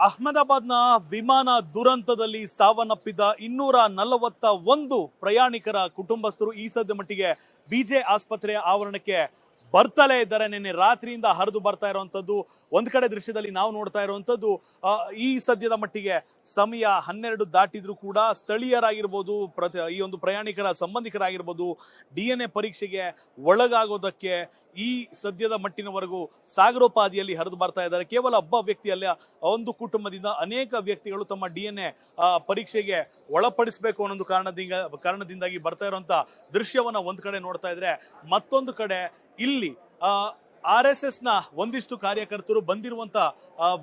ಅಹಮದಾಬಾದ್ನ ವಿಮಾನ ದುರಂತದಲ್ಲಿ ಸಾವನ್ನಪ್ಪಿದ 241 ಪ್ರಯಾಣಿಕರ ಕುಟುಂಬಸ್ಥರು ಈ ಸದ್ಯ ಮಟ್ಟಿಗೆ ಬಿಜೆ ಆಸ್ಪತ್ರೆಯ ಆವರಣಕ್ಕೆ ಬರ್ತಲೇ ಇದ್ದಾರೆ. ನಿನ್ನೆ ರಾತ್ರಿಯಿಂದ ಹರಿದು ಬರ್ತಾ ಇರುವಂತದ್ದು ಒಂದ್ ಕಡೆ ದೃಶ್ಯದಲ್ಲಿ ನಾವು ನೋಡ್ತಾ ಇರುವಂತದ್ದು ಈ ಸದ್ಯದ ಮಟ್ಟಿಗೆ ಸಮಯ 12 ದಾಟಿದ್ರು ಕೂಡ ಸ್ಥಳೀಯರಾಗಿರ್ಬೋದು, ಈ ಒಂದು ಪ್ರಯಾಣಿಕರ ಸಂಬಂಧಿಕರಾಗಿರ್ಬೋದು DNA ಪರೀಕ್ಷೆಗೆ ಒಳಗಾಗೋದಕ್ಕೆ ಈ ಸದ್ಯದ ಮಟ್ಟಿನವರೆಗೂ ಸಾಗರೋಪಾದಿಯಲ್ಲಿ ಹರಿದು ಬರ್ತಾ ಇದ್ದಾರೆ. ಕೇವಲ ಒಬ್ಬ ವ್ಯಕ್ತಿಯಲ್ಲ, ಒಂದು ಕುಟುಂಬದಿಂದ ಅನೇಕ ವ್ಯಕ್ತಿಗಳು ತಮ್ಮ DNA ಪರೀಕ್ಷೆಗೆ ಒಳಪಡಿಸಬೇಕು ಅನ್ನೋ ಕಾರಣದಿಂದಾಗಿ ಬರ್ತಾ ಇರುವಂತ ದೃಶ್ಯವನ್ನ ಒಂದ್ ಕಡೆ ನೋಡ್ತಾ ಇದ್ರೆ, ಮತ್ತೊಂದು ಕಡೆ ಇಲ್ಲಿ RSS ನ ಒಂದಿಷ್ಟು ಕಾರ್ಯಕರ್ತರು ಬಂದಿರುವಂತ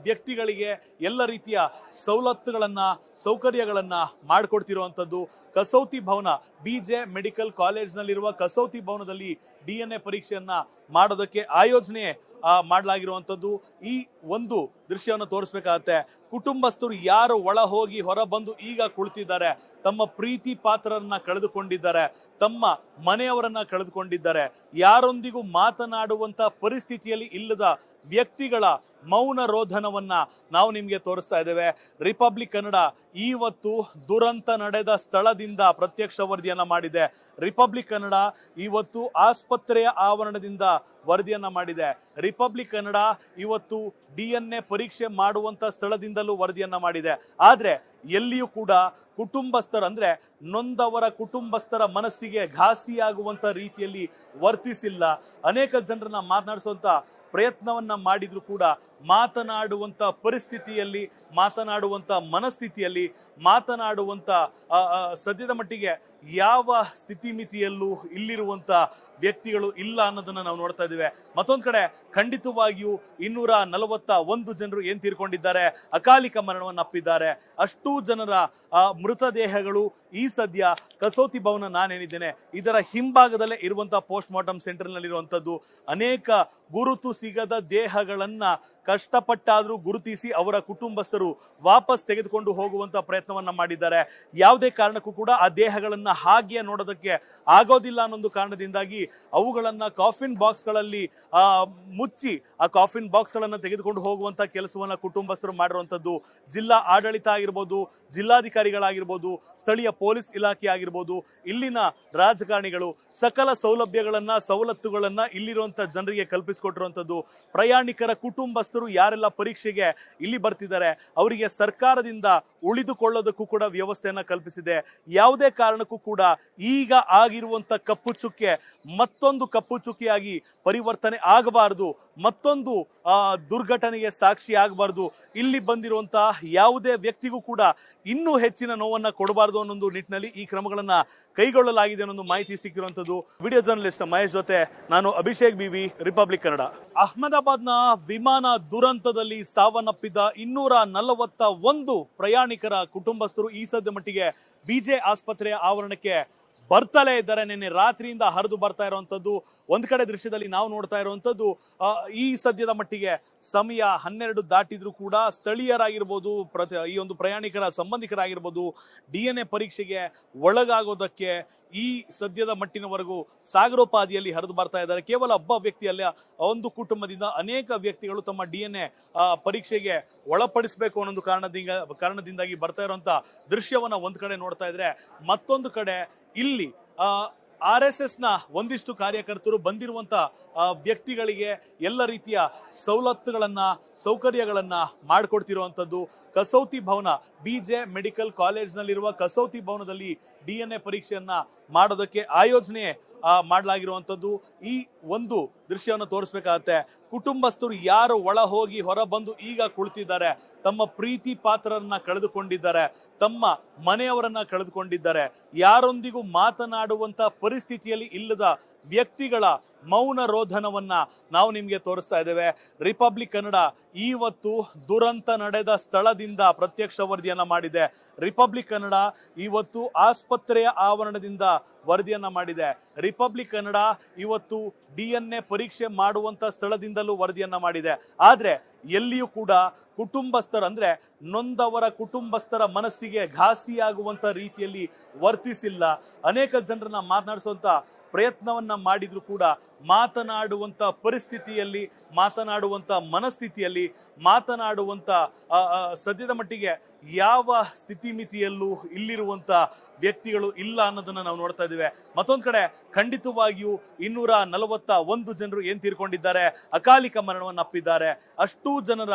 ವ್ಯಕ್ತಿಗಳಿಗೆ ಎಲ್ಲ ರೀತಿಯ ಸವಲತ್ತುಗಳನ್ನ ಸೌಕರ್ಯಗಳನ್ನ ಮಾಡಿಕೊಡ್ತಿರುವಂತದ್ದು. ಕಸೌತಿ ಭವನ, ಬಿಜೆ ಮೆಡಿಕಲ್ ಕಾಲೇಜ್ ನಲ್ಲಿರುವ ಕಸೌತಿ ಭವನದಲ್ಲಿ DNA ಪರೀಕ್ಷೆಯನ್ನ ಮಾಡೋದಕ್ಕೆ ಆಯೋಜನೆ ಮಾಡಲಾಗಿರುವಂತದ್ದು. ಈ ಒಂದು ದೃಶ್ಯವನ್ನು ತೋರಿಸಬೇಕಾಗತ್ತೆ. ಕುಟುಂಬಸ್ಥರು ಯಾರು ಒಳ ಹೋಗಿ ಹೊರ ಬಂದು ಈಗ ಕುಳಿತಿದ್ದಾರೆ, ತಮ್ಮ ಪ್ರೀತಿ ಪಾತ್ರರನ್ನ ಕಳೆದುಕೊಂಡಿದ್ದಾರೆ, ತಮ್ಮ ಮನೆಯವರನ್ನ ಕಳೆದುಕೊಂಡಿದ್ದಾರೆ, ಯಾರೊಂದಿಗೂ ಮಾತನಾಡುವಂತ ಪರಿಸ್ಥಿತಿಯಲ್ಲಿ ಇಲ್ಲದ ವ್ಯಕ್ತಿಗಳ ಮೌನ ರೋಧನವನ್ನ ನಾವು ನಿಮ್ಗೆ ತೋರಿಸ್ತಾ ಇದ್ದೇವೆ. ರಿಪಬ್ಲಿಕ್ ಕನ್ನಡ ಇವತ್ತು ದುರಂತ ನಡೆದ ಸ್ಥಳದಿಂದ ಪ್ರತ್ಯಕ್ಷ ವರದಿಯನ್ನ ಮಾಡಿದೆ. ರಿಪಬ್ಲಿಕ್ ಕನ್ನಡ ಇವತ್ತು ಆಸ್ಪತ್ರೆಯ ಆವರಣದಿಂದ ವರದಿಯನ್ನ ಮಾಡಿದೆ. ರಿಪಬ್ಲಿಕ್ ಕನ್ನಡ ಇವತ್ತು DNA ಪರೀಕ್ಷೆ ಮಾಡುವಂತ ಸ್ಥಳದಿಂದಲೂ ವರದಿಯನ್ನ ಮಾಡಿದೆ. ಆದ್ರೆ ಎಲ್ಲಿಯೂ ಕೂಡ ಕುಟುಂಬಸ್ಥರ ಅಂದ್ರೆ ನೊಂದವರ ಕುಟುಂಬಸ್ಥರ ಮನಸ್ಸಿಗೆ ಘಾಸಿಯಾಗುವಂತ ರೀತಿಯಲ್ಲಿ ವರ್ತಿಸಿಲ್ಲ. ಅನೇಕ ಜನರನ್ನ ಮಾತನಾಡಿಸುವಂತ ಪ್ರಯತ್ನವನ್ನ ಮಾಡಿದ್ರು ಕೂಡ ಮಾತನಾಡುವಂತ ಪರಿಸ್ಥಿತಿಯಲ್ಲಿ, ಮಾತನಾಡುವಂತ ಮನಸ್ಥಿತಿಯಲ್ಲಿ, ಮಾತನಾಡುವಂತ ಸದ್ಯದ ಮಟ್ಟಿಗೆ ಯಾವ ಸ್ಥಿತಿಮಿತಿಯಲ್ಲೂ ಇಲ್ಲಿರುವಂತ ವ್ಯಕ್ತಿಗಳು ಇಲ್ಲ ಅನ್ನೋದನ್ನ ನಾವು ನೋಡ್ತಾ ಇದ್ದೇವೆ. ಮತ್ತೊಂದ್ ಕಡೆ ಖಂಡಿತವಾಗಿಯೂ 241 ಜನರು ಏನ್ ತೀರ್ಕೊಂಡಿದ್ದಾರೆ, ಅಕಾಲಿಕ ಮರಣವನ್ನಪ್ಪಿದ್ದಾರೆ. ಅಷ್ಟೂ ಜನರ ಮೃತದೇಹಗಳು ಈ ಸದ್ಯ ಕಸೌತಿ ಭವನ, ನಾನೇನಿದ್ದೇನೆ ಇದರ ಹಿಂಭಾಗದಲ್ಲೇ ಇರುವಂತಹ ಪೋಸ್ಟ್ ಮಾರ್ಟಮ್ ಸೆಂಟರ್ ನಲ್ಲಿರುವಂತದ್ದು. ಅನೇಕ ಗುರುತು ಸಿಗದ ದೇಹಗಳನ್ನ ಕಷ್ಟಪಟ್ಟಾದ್ರೂ ಗುರುತಿಸಿ ಅವರ ಕುಟುಂಬಸ್ಥರು ವಾಪಸ್ ತೆಗೆದುಕೊಂಡು ಹೋಗುವಂತ ಪ್ರಯತ್ನವನ್ನ ಮಾಡಿದ್ದಾರೆ. ಯಾವುದೇ ಕಾರಣಕ್ಕೂ ಕೂಡ ಆ ದೇಹಗಳನ್ನ ಹಾಗೆ ನೋಡೋದಕ್ಕೆ ಆಗೋದಿಲ್ಲ ಅನ್ನೊಂದು ಕಾರಣದಿಂದಾಗಿ ಅವುಗಳನ್ನ ಕಾಫಿನ್ ಬಾಕ್ಸ್ ಗಳಲ್ಲಿ ಮುಚ್ಚಿ ಆ ಕಾಫಿನ್ ಬಾಕ್ಸ್ ಗಳನ್ನ ತೆಗೆದುಕೊಂಡು ಹೋಗುವಂತ ಕೆಲಸವನ್ನ ಕುಟುಂಬಸ್ಥರು ಮಾಡಿರುವಂತದ್ದು. ಜಿಲ್ಲಾ ಆಡಳಿತ ಆಗಿರ್ಬೋದು, ಜಿಲ್ಲಾಧಿಕಾರಿಗಳಾಗಿರ್ಬೋದು, ಸ್ಥಳೀಯ ಪೊಲೀಸ್ ಇಲಾಖೆ ಆಗಿರ್ಬೋದು, ಇಲ್ಲಿನ ರಾಜಕಾರಣಿಗಳು ಸಕಲ ಸವಲತ್ತುಗಳನ್ನ ಇಲ್ಲಿರುವಂತ ಜನರಿಗೆ ಕಲ್ಪಿಸಿಕೊಟ್ಟಿರುವಂತದ್ದು. ಪ್ರಯಾಣಿಕರ ಕುಟುಂಬಸ್ಥರು ಯಾರೆಲ್ಲ ಪರೀಕ್ಷೆಗೆ ಇಲ್ಲಿ ಬರ್ತಿದ್ದಾರೆ ಅವರಿಗೆ ಸರ್ಕಾರದಿಂದ ಉಳಿದುಕೊಳ್ಳೋದಕ್ಕೂ ಕೂಡ ವ್ಯವಸ್ಥೆಯನ್ನ ಕಲ್ಪಿಸಿದೆ. ಯಾವುದೇ ಕಾರಣಕ್ಕೂ ಕೂಡ ಈಗ ಆಗಿರುವಂತ ಕಪ್ಪು ಚುಕ್ಕೆ ಮತ್ತೊಂದು ಕಪ್ಪು ಚುಕ್ಕಿಯಾಗಿ ಪರಿವರ್ತನೆ ಆಗಬಾರದು, ಮತ್ತೊಂದು ದುರ್ಘಟನೆಗೆ ಸಾಕ್ಷಿ ಆಗಬಾರದು. ಇಲ್ಲಿ ಬಂದಿರುವಂತಹ ಯಾವುದೇ ವ್ಯಕ್ತಿಗೂ ಕೂಡ ಇನ್ನೂ ಹೆಚ್ಚಿನ ನೋವನ್ನ ಕೊಡಬಾರದು ಅನ್ನೊಂದು ನಿಟ್ಟಿನಲ್ಲಿ ಈ ಕ್ರಮಗಳನ್ನ ಕೈಗೊಳ್ಳಲಾಗಿದೆ ಅನ್ನೋ ಮಾಹಿತಿ ಸಿಕ್ಕಿರುವಂತದ್ದು. ವಿಡಿಯೋ ಜರ್ನಲಿಸ್ಟ್ ಮಹೇಶ್ ಜೊತೆ ನಾನು ಅಭಿಷೇಕ್ ಬಿವಿ, ರಿಪಬ್ಲಿಕ್ ಕನ್ನಡ. ಅಹಮದಾಬಾದ್ನ ವಿಮಾನ ದುರಂತದಲ್ಲಿ ಸಾವನ್ನಪ್ಪಿದ 241 ಪ್ರಯಾಣಿಕರ ಕುಟುಂಬಸ್ಥರು ಈ ಸದ್ಯ ಮಟ್ಟಿಗೆ ಬಿಜೆ ಆಸ್ಪತ್ರೆಯ ಆವರಣಕ್ಕೆ ಬರ್ತಲೇ ಇದ್ದಾರೆ. ನಿನ್ನೆ ರಾತ್ರಿಯಿಂದ ಹರಿದು ಬರ್ತಾ ಇರುವಂತದ್ದು ಒಂದ್ ಕಡೆ ದೃಶ್ಯದಲ್ಲಿ ನಾವು ನೋಡ್ತಾ ಇರುವಂತದ್ದು ಈ ಸದ್ಯದ ಮಟ್ಟಿಗೆ ಸಮಯ 12 ದಾಟಿದ್ರು ಕೂಡ ಸ್ಥಳೀಯರಾಗಿರ್ಬೋದು, ಈ ಒಂದು ಪ್ರಯಾಣಿಕರ ಸಂಬಂಧಿಕರಾಗಿರ್ಬೋದು, DNA ಪರೀಕ್ಷೆಗೆ ಒಳಗಾಗೋದಕ್ಕೆ ಈ ಸದ್ಯದ ಮಟ್ಟಿನವರೆಗೂ ಸಾಗರೋಪಾದಿಯಲ್ಲಿ ಹರಿದು ಬರ್ತಾ ಇದ್ದಾರೆ. ಕೇವಲ ಒಬ್ಬ ವ್ಯಕ್ತಿಯಲ್ಲ, ಒಂದು ಕುಟುಂಬದಿಂದ ಅನೇಕ ವ್ಯಕ್ತಿಗಳು ತಮ್ಮ DNA ಪರೀಕ್ಷೆಗೆ ಒಳಪಡಿಸಬೇಕು ಅನ್ನೋ ಕಾರಣದಿಂದಾಗಿ ಬರ್ತಾ ಇರುವಂತ ದೃಶ್ಯವನ್ನ ಒಂದ್ ಕಡೆ ನೋಡ್ತಾ ಇದ್ರೆ, ಮತ್ತೊಂದು ಕಡೆ ಇಲ್ಲಿ RSS ನ ಒಂದಿಷ್ಟು ಕಾರ್ಯಕರ್ತರು ಬಂದಿರುವಂತ ವ್ಯಕ್ತಿಗಳಿಗೆ ಎಲ್ಲ ರೀತಿಯ ಸವಲತ್ತುಗಳನ್ನ ಸೌಕರ್ಯಗಳನ್ನ ಮಾಡಿಕೊಡ್ತಿರುವಂತದ್ದು. ಕಸೌತಿ ಭವನ, ಬಿಜೆ ಮೆಡಿಕಲ್ ಕಾಲೇಜ್ ನಲ್ಲಿರುವ ಕಸೌತಿ ಭವನದಲ್ಲಿ DNA ಪರೀಕ್ಷೆಯನ್ನ ಮಾಡೋದಕ್ಕೆ ಆಯೋಜನೆ ಮಾಡಲಾಗಿರುವಂತದ್ದು. ಈ ಒಂದು ದೃಶ್ಯವನ್ನು ತೋರಿಸಬೇಕಾಗತ್ತೆ. ಕುಟುಂಬಸ್ಥರು ಯಾರು ಒಳ ಹೋಗಿ ಹೊರ ಬಂದು ಈಗ ಕುಳಿತಿದ್ದಾರೆ, ತಮ್ಮ ಪ್ರೀತಿ ಪಾತ್ರರನ್ನ ಕಳೆದುಕೊಂಡಿದ್ದಾರೆ, ತಮ್ಮ ಮನೆಯವರನ್ನ ಕಳೆದುಕೊಂಡಿದ್ದಾರೆ, ಯಾರೊಂದಿಗೂ ಮಾತನಾಡುವಂತ ಪರಿಸ್ಥಿತಿಯಲ್ಲಿ ಇಲ್ಲದ ವ್ಯಕ್ತಿಗಳ ಮೌನ ರೋಧನವನ್ನ ನಾವು ನಿಮ್ಗೆ ತೋರಿಸ್ತಾ ಇದ್ದೇವೆ. ರಿಪಬ್ಲಿಕ್ ಕನ್ನಡ ಇವತ್ತು ದುರಂತ ನಡೆದ ಸ್ಥಳದಿಂದ ಪ್ರತ್ಯಕ್ಷ ವರದಿಯನ್ನ ಮಾಡಿದೆ. ರಿಪಬ್ಲಿಕ್ ಕನ್ನಡ ಇವತ್ತು ಆಸ್ಪತ್ರೆಯ ಆವರಣದಿಂದ ವರದಿಯನ್ನ ಮಾಡಿದೆ. ರಿಪಬ್ಲಿಕ್ ಕನ್ನಡ ಇವತ್ತು DNA ಪರೀಕ್ಷೆ ಮಾಡುವಂತ ಸ್ಥಳದಿಂದಲೂ ವರದಿಯನ್ನ ಮಾಡಿದೆ. ಆದ್ರೆ ಎಲ್ಲಿಯೂ ಕೂಡ ಕುಟುಂಬಸ್ಥರ ಅಂದ್ರೆ ನೊಂದವರ ಕುಟುಂಬಸ್ಥರ ಮನಸ್ಸಿಗೆ ಘಾಸಿಯಾಗುವಂತ ರೀತಿಯಲ್ಲಿ ವರ್ತಿಸಿಲ್ಲ. ಅನೇಕ ಜನರನ್ನ ಮಾತನಾಡಿಸುವಂತ ಪ್ರಯತ್ನವನ್ನ ಮಾಡಿದ್ರು ಕೂಡ ಮಾತನಾಡುವಂತ ಪರಿಸ್ಥಿತಿಯಲ್ಲಿ, ಮಾತನಾಡುವಂತ ಮನಸ್ಥಿತಿಯಲ್ಲಿ, ಮಾತನಾಡುವಂತ ಸದ್ಯದ ಮಟ್ಟಿಗೆ ಯಾವ ಸ್ಥಿತಿಮಿತಿಯಲ್ಲೂ ಇಲ್ಲಿರುವಂತ ವ್ಯಕ್ತಿಗಳು ಇಲ್ಲ ಅನ್ನೋದನ್ನ ನಾವು ನೋಡ್ತಾ ಇದ್ದೇವೆ. ಮತ್ತೊಂದ್ ಕಡೆ ಖಂಡಿತವಾಗಿಯೂ 241 ಜನರು ಏನ್ ತೀರ್ಕೊಂಡಿದ್ದಾರೆ, ಅಕಾಲಿಕ ಮರಣವನ್ನಪ್ಪಿದ್ದಾರೆ. ಅಷ್ಟೂ ಜನರ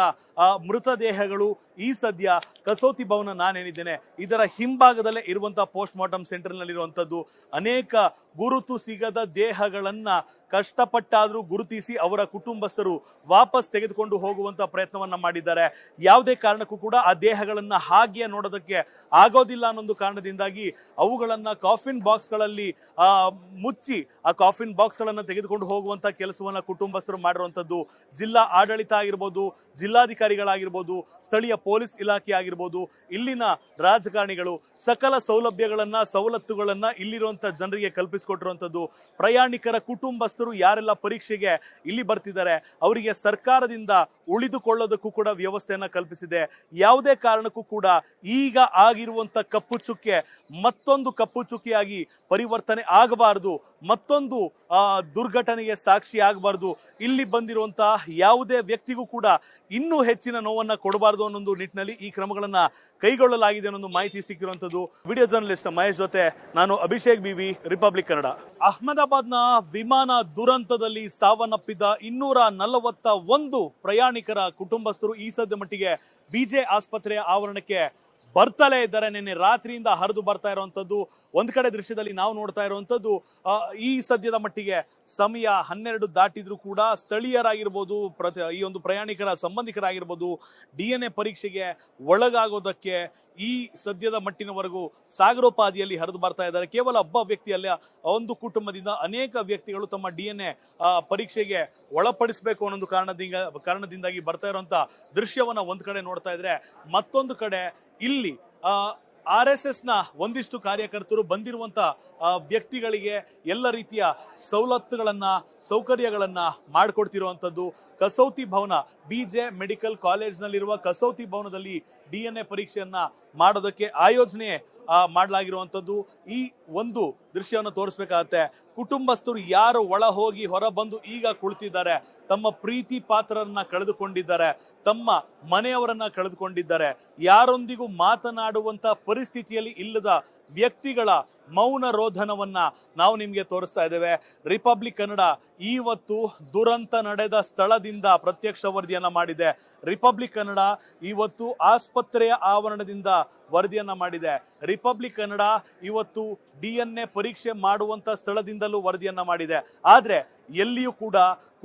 ಮೃತದೇಹಗಳು ಈ ಸದ್ಯ ಕಸೋತಿ ಭವನ ನಾನೇನಿದ್ದೇನೆ ಇದರ ಹಿಂಭಾಗದಲ್ಲೇ ಇರುವಂತಹ ಪೋಸ್ಟ್ ಮಾರ್ಟಮ್ ಸೆಂಟರ್ ನಲ್ಲಿರುವಂತದ್ದು. ಅನೇಕ ಗುರುತು ಸಿಗದ ದೇಹಗಳನ್ನ ಕಷ್ಟಪಟ್ಟಾದ್ರೂ ಗುರುತಿಸಿ ಅವರ ಕುಟುಂಬಸ್ಥರು ವಾಪಸ್ ತೆಗೆದುಕೊಂಡು ಹೋಗುವಂತ ಪ್ರಯತ್ನವನ್ನ ಮಾಡಿದ್ದಾರೆ. ಯಾವುದೇ ಕಾರಣಕ್ಕೂ ಕೂಡ ಆ ದೇಹಗಳನ್ನ ಹಾಗೆ ನೋಡೋದಕ್ಕೆ ಆಗೋದಿಲ್ಲ ಅನ್ನೊಂದು ಕಾರಣದಿಂದಾಗಿ ಅವುಗಳನ್ನ ಕಾಫಿನ್ ಬಾಕ್ಸ್ ಗಳಲ್ಲಿ ಮುಚ್ಚಿ ಆ ಕಾಫಿನ್ ಬಾಕ್ಸ್ ಗಳನ್ನ ತೆಗೆದುಕೊಂಡು ಹೋಗುವಂತ ಕೆಲಸವನ್ನ ಕುಟುಂಬಸ್ಥರು ಮಾಡಿರುವಂತದ್ದು. ಜಿಲ್ಲಾ ಆಡಳಿತ ಆಗಿರ್ಬೋದು, ಜಿಲ್ಲಾಧಿಕಾರಿಗಳಾಗಿರ್ಬೋದು, ಸ್ಥಳೀಯ ಪೊಲೀಸ್ ಇಲಾಖೆ ಆಗಿರ್ಬೋದು, ಇಲ್ಲಿನ ರಾಜಕಾರಣಿಗಳು ಸಕಲ ಸವಲತ್ತುಗಳನ್ನ ಇಲ್ಲಿರುವಂತ ಜನರಿಗೆ ಕಲ್ಪಿಸಿಕೊಟ್ಟಿರುವಂತದ್ದು. ಪ್ರಯಾಣಿಕರ ಕುಟುಂಬಸ್ಥರು ಯಾರೆಲ್ಲ ಪರೀಕ್ಷೆಗೆ ಇಲ್ಲಿ ಬರ್ತಿದ್ದಾರೆ ಅವರಿಗೆ ಸರ್ಕಾರದಿಂದ ಉಳಿದುಕೊಳ್ಳೋದಕ್ಕೂ ಕೂಡ ವ್ಯವಸ್ಥೆಯನ್ನ ಕಲ್ಪಿಸಿದೆ. ಯಾವುದೇ ಕಾರಣಕ್ಕೂ ಕೂಡ ಈಗ ಆಗಿರುವಂತ ಕಪ್ಪು ಚುಕ್ಕೆ ಮತ್ತೊಂದು ಕಪ್ಪು ಚುಕ್ಕಿಯಾಗಿ ಪರಿವರ್ತನೆ ಆಗಬಾರದು, ಮತ್ತೊಂದು ದುರ್ಘಟನೆಗೆ ಸಾಕ್ಷಿ ಆಗಬಾರದು. ಇಲ್ಲಿ ಬಂದಿರುವಂತಹ ಯಾವುದೇ ವ್ಯಕ್ತಿಗೂ ಕೂಡ ಇನ್ನೂ ಹೆಚ್ಚಿನ ನೋವನ್ನ ಕೊಡಬಾರದು ಅನ್ನೊಂದು ನಿಟ್ಟಿನಲ್ಲಿ ಈ ಕ್ರಮಗಳನ್ನ ಕೈಗೊಳ್ಳಲಾಗಿದೆ ಅನ್ನೋ ಮಾಹಿತಿ ಸಿಕ್ಕಿರುವಂತದ್ದು. ವಿಡಿಯೋ ಜರ್ನಲಿಸ್ಟ್ ಮಹೇಶ್ ಜೊತೆ ನಾನು ಅಭಿಷೇಕ್ ಬಿವಿ, ರಿಪಬ್ಲಿಕ್ ಕನ್ನಡ. ಅಹಮದಾಬಾದ್ನ ವಿಮಾನ ದುರಂತದಲ್ಲಿ ಸಾವನ್ನಪ್ಪಿದ್ದ 241 ಪ್ರಯಾಣಿಕರ ಕುಟುಂಬಸ್ಥರು ಈ ಸದ್ಯ ಮಟ್ಟಿಗೆ ಬಿಜೆ ಆಸ್ಪತ್ರೆಯ ಆವರಣಕ್ಕೆ ಬರ್ತಲೇ ಇದ್ದಾರೆ. ನಿನ್ನೆ ರಾತ್ರಿಯಿಂದ ಹರಿದು ಬರ್ತಾ ಇರುವಂತದ್ದು. ಒಂದ್ ಕಡೆ ದೃಶ್ಯದಲ್ಲಿ ನಾವು ನೋಡ್ತಾ ಇರುವಂತದ್ದು, ಈ ಸದ್ಯದ ಮಟ್ಟಿಗೆ ಸಮಯ 12 ದಾಟಿದ್ರು ಕೂಡ ಸ್ಥಳೀಯರಾಗಿರ್ಬೋದು, ಈ ಒಂದು ಪ್ರಯಾಣಿಕರ ಸಂಬಂಧಿಕರಾಗಿರ್ಬೋದು, DNA ಪರೀಕ್ಷೆಗೆ ಒಳಗಾಗೋದಕ್ಕೆ ಈ ಸದ್ಯದ ಮಟ್ಟಿನವರೆಗೂ ಸಾಗರೋಪಾದಿಯಲ್ಲಿ ಹರಿದು ಬರ್ತಾ ಇದ್ದಾರೆ. ಕೇವಲ ಒಬ್ಬ ವ್ಯಕ್ತಿಯಲ್ಲ, ಒಂದು ಕುಟುಂಬದಿಂದ ಅನೇಕ ವ್ಯಕ್ತಿಗಳು ತಮ್ಮ DNA ಪರೀಕ್ಷೆಗೆ ಒಳಪಡಿಸಬೇಕು ಅನ್ನೋ ಕಾರಣದಿಂದಾಗಿ ಬರ್ತಾ ಇರುವಂತ ದೃಶ್ಯವನ್ನ ಒಂದ್ ಕಡೆ ನೋಡ್ತಾ ಇದ್ರೆ, ಮತ್ತೊಂದು ಕಡೆ ಇಲ್ಲಿ RSS ನ ಒಂದಿಷ್ಟು ಕಾರ್ಯಕರ್ತರು ಬಂದಿರುವಂತ ವ್ಯಕ್ತಿಗಳಿಗೆ ಎಲ್ಲ ರೀತಿಯ ಸೌಕರ್ಯಗಳನ್ನ ಮಾಡಿಕೊಡ್ತಿರುವಂತದ್ದು. ಕಸೌತಿ ಭವನ, BJ ಮೆಡಿಕಲ್ ಕಾಲೇಜ್ ನಲ್ಲಿರುವ ಕಸೌತಿ ಭವನದಲ್ಲಿ DNA ಪರೀಕ್ಷೆಯನ್ನ ಮಾಡೋದಕ್ಕೆ ಆಯೋಜನೆ ಮಾಡಲಾಗಿರುವಂತದ್ದು. ಈ ಒಂದು ದೃಶ್ಯವನ್ನು ತೋರಿಸಬೇಕಾಗತ್ತೆ. ಕುಟುಂಬಸ್ಥರು ಯಾರು ಒಳ ಹೋಗಿ ಹೊರ ಬಂದು ಈಗ ಕುಳಿತಿದ್ದಾರೆ, ತಮ್ಮ ಪ್ರೀತಿ ಪಾತ್ರರನ್ನ ಕಳೆದುಕೊಂಡಿದ್ದಾರೆ, ತಮ್ಮ ಮನೆಯವರನ್ನ ಕಳೆದುಕೊಂಡಿದ್ದಾರೆ, ಯಾರೊಂದಿಗೂ ಮಾತನಾಡುವಂತ ಪರಿಸ್ಥಿತಿಯಲ್ಲಿ ಇಲ್ಲದ ವ್ಯಕ್ತಿಗಳ ಮೌನ ರೋಧನವನ್ನ ನಾವು ನಿಮ್ಗೆ ತೋರಿಸ್ತಾ ಇದ್ದೇವೆ. ರಿಪಬ್ಲಿಕ್ ಕನ್ನಡ ಇವತ್ತು ದುರಂತ ನಡೆದ ಸ್ಥಳದಿಂದ ಪ್ರತ್ಯಕ್ಷ ವರದಿಯನ್ನ ಮಾಡಿದೆ. ರಿಪಬ್ಲಿಕ್ ಕನ್ನಡ ಇವತ್ತು ಆಸ್ಪತ್ರೆಯ ಆವರಣದಿಂದ ವರದಿಯನ್ನ ಮಾಡಿದೆ. ರಿಪಬ್ಲಿಕ್ ಕನ್ನಡ ಇವತ್ತು DNA ಪರೀಕ್ಷೆ ಮಾಡುವಂತ ಸ್ಥಳದಿಂದಲೂ ವರದಿಯನ್ನ ಮಾಡಿದೆ. ಆದ್ರೆ ಎಲ್ಲಿಯೂ ಕೂಡ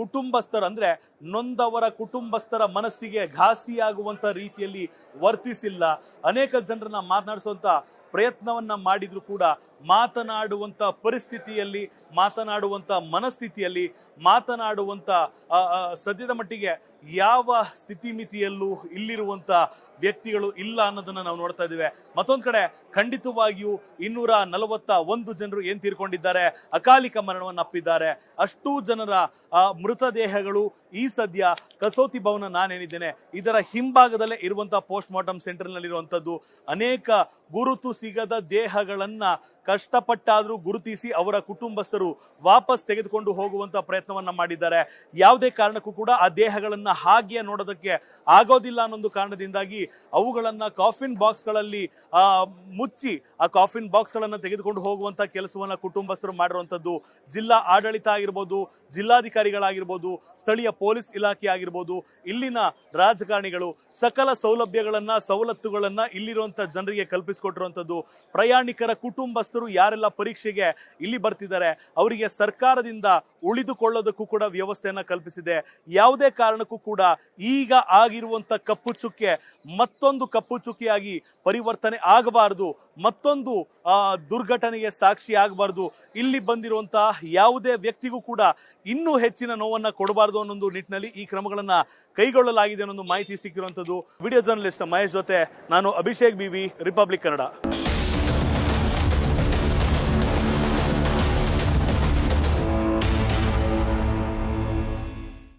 ಕುಟುಂಬಸ್ಥರ ಅಂದ್ರೆ ನೊಂದವರ ಕುಟುಂಬಸ್ಥರ ಮನಸ್ಸಿಗೆ ಘಾಸಿಯಾಗುವಂತ ರೀತಿಯಲ್ಲಿ ವರ್ತಿಸಿಲ್ಲ. ಅನೇಕ ಜನರನ್ನ ಮಾತನಾಡಿಸುವಂತ ಪ್ರಯತ್ನವನ್ನ ಮಾಡಿದ್ರು ಕೂಡ ಮಾತನಾಡುವಂತ ಪರಿಸ್ಥಿತಿಯಲ್ಲಿ, ಮಾತನಾಡುವಂತ ಮನಸ್ಥಿತಿಯಲ್ಲಿ, ಮಾತನಾಡುವಂತ ಸದ್ಯದ ಮಟ್ಟಿಗೆ ಯಾವ ಸ್ಥಿತಿಮಿತಿಯಲ್ಲೂ ಇಲ್ಲಿರುವಂತ ವ್ಯಕ್ತಿಗಳು ಇಲ್ಲ ಅನ್ನೋದನ್ನ ನಾವು ನೋಡ್ತಾ ಇದ್ದೇವೆ. ಮತ್ತೊಂದ್ ಕಡೆ ಖಂಡಿತವಾಗಿಯೂ 241 ಜನರು ಏನ್ ತೀರ್ಕೊಂಡಿದ್ದಾರೆ, ಅಕಾಲಿಕ ಮರಣವನ್ನಪ್ಪಿದ್ದಾರೆ. ಅಷ್ಟೂ ಜನರ ಮೃತದೇಹಗಳು ಈ ಸದ್ಯ ಕಸೋತಿ ಭವನ ನಾನೇನಿದ್ದೇನೆ ಇದರ ಹಿಂಭಾಗದಲ್ಲೇ ಇರುವಂತಹ ಪೋಸ್ಟ್ ಮಾರ್ಟಮ್ ಸೆಂಟರ್ ನಲ್ಲಿರುವಂತದ್ದು. ಅನೇಕ ಗುರುತು ಸಿಗದ ದೇಹಗಳನ್ನ ಕಷ್ಟಪಟ್ಟಾದ್ರೂ ಗುರುತಿಸಿ ಅವರ ಕುಟುಂಬಸ್ಥರು ವಾಪಸ್ ತೆಗೆದುಕೊಂಡು ಹೋಗುವಂತ ಪ್ರಯತ್ನವನ್ನ ಮಾಡಿದ್ದಾರೆ. ಯಾವುದೇ ಕಾರಣಕ್ಕೂ ಕೂಡ ಆ ದೇಹಗಳನ್ನ ಹಾಗೆ ನೋಡೋದಕ್ಕೆ ಆಗೋದಿಲ್ಲ ಅನ್ನೊಂದು ಕಾರಣದಿಂದಾಗಿ ಅವುಗಳನ್ನ ಕಾಫಿನ್ ಬಾಕ್ಸ್ ಗಳಲ್ಲಿ ಮುಚ್ಚಿ ಆ ಕಾಫಿನ್ ಬಾಕ್ಸ್ ಗಳನ್ನ ತೆಗೆದುಕೊಂಡು ಹೋಗುವಂತ ಕೆಲಸವನ್ನ ಕುಟುಂಬಸ್ಥರು ಮಾಡಿರುವಂತದ್ದು. ಜಿಲ್ಲಾ ಆಡಳಿತ ಆಗಿರ್ಬೋದು, ಜಿಲ್ಲಾಧಿಕಾರಿಗಳಾಗಿರ್ಬೋದು, ಸ್ಥಳೀಯ ಪೊಲೀಸ್ ಇಲಾಖೆ ಆಗಿರ್ಬೋದು, ಇಲ್ಲಿನ ರಾಜಕಾರಣಿಗಳು ಸಕಲ ಸವಲತ್ತುಗಳನ್ನ ಇಲ್ಲಿರುವಂತ ಜನರಿಗೆ ಕಲ್ಪಿಸಿಕೊಟ್ಟಿರುವಂತದ್ದು. ಪ್ರಯಾಣಿಕರ ಕುಟುಂಬಸ್ಥರು ಯಾರೆಲ್ಲ ಪರೀಕ್ಷೆಗೆ ಇಲ್ಲಿ ಬರ್ತಿದ್ದಾರೆ ಅವರಿಗೆ ಸರ್ಕಾರದಿಂದ ಉಳಿದುಕೊಳ್ಳೋದಕ್ಕೂ ಕೂಡ ವ್ಯವಸ್ಥೆಯನ್ನ ಕಲ್ಪಿಸಿದೆ. ಯಾವುದೇ ಕಾರಣಕ್ಕೂ ಕೂಡ ಈಗ ಆಗಿರುವಂತ ಕಪ್ಪು ಚುಕ್ಕೆ ಮತ್ತೊಂದು ಕಪ್ಪು ಚುಕ್ಕಿಯಾಗಿ ಪರಿವರ್ತನೆ ಆಗಬಾರದು, ಮತ್ತೊಂದು ದುರ್ಘಟನೆಗೆ ಸಾಕ್ಷಿ ಆಗಬಾರದು. ಇಲ್ಲಿ ಬಂದಿರುವಂತಹ ಯಾವುದೇ ವ್ಯಕ್ತಿಗೂ ಕೂಡ ಇನ್ನೂ ಹೆಚ್ಚಿನ ನೋವನ್ನ ಕೊಡಬಾರದು ಅನ್ನೋ ನಿಟ್ಟಿನಲ್ಲಿ ಈ ಕ್ರಮಗಳನ್ನ ಕೈಗೊಳ್ಳಲಾಗಿದೆ ಅನ್ನೋ ಮಾಹಿತಿ ಸಿಕ್ಕಿರುವಂತದ್ದು. ವಿಡಿಯೋ ಜರ್ನಲಿಸ್ಟ್ ಮಹೇಶ್ ಜೊತೆ ನಾನು ಅಭಿಷೇಕ್ ಬಿವಿ, ರಿಪಬ್ಲಿಕ್ ಕನ್ನಡ.